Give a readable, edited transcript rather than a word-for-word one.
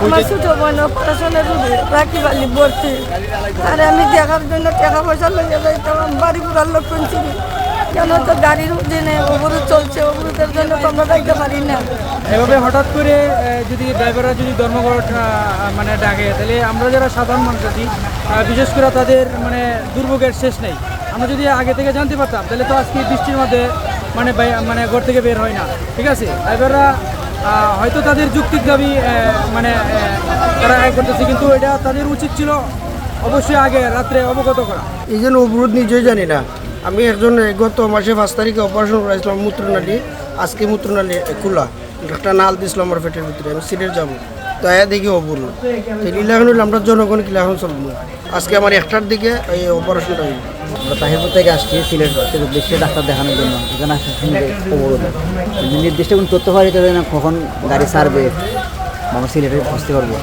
আমার ছোট বোন অপারেশনের রুগী রাখি বালি ভর্তি, আর আমি দেখার জন্য টাকা পয়সা লইয়া যাইতাম। বাড়ি ঘুরার লোক কিনছি, কেন তো গাড়ির দিনে অবরোধ চলছে, অবরোধের জন্য তো আমরা যাইতে পারি না। এভাবে হঠাৎ করে যদি ড্রাইভাররা যদি ধর্মঘট মানে ডাকে, তাহলে আমরা যারা সাধারণ মানুষ আছি, বিশেষ করে তাদের মানে দুর্ভোগের শেষ নেই। আমরা যদি আগে থেকে জানতে পারতাম, তাহলে তো আজকে বৃষ্টির মধ্যে মানে ঘর থেকে বের হয় না। ঠিক আছে, ড্রাইভাররা হয়তো তাদের যৌক্তিক দাবি মানে তারা আয় করতেছে, কিন্তু এটা তাদের উচিত ছিল অবশ্যই আগে রাত্রে অবগত করা। এই জন্য অবরোধ নিজেই জানি না। আমি একজন গত মাসে 5 তারিখে অপারেশন করাইছিলাম মূত্রনালী, আজকে মূত্রনালী খোলা, একটা নাল দিয়েছিল আমার পেটের ভিতরে, আমি সিলেট যাবো, তাই দেখি অবরোধ। ইলাখন হইলে আমরা জনগণ কিলাখন চলবো। আজকে আমার 1টার দিকে এই অপারেশনটা হইল। আমরা তাহিরপুর থেকে আসছি সিলেট উদ্দেশ্যে ডাক্তার দেখানোর জন্য। এখানে আসার সঙ্গে অবরোধ, নির্দিষ্ট কোনো তথ্য পাওয়া যেতে না কখন গাড়ি ছাড়বে, আমরা সিলেটে বুঝতে পারবো।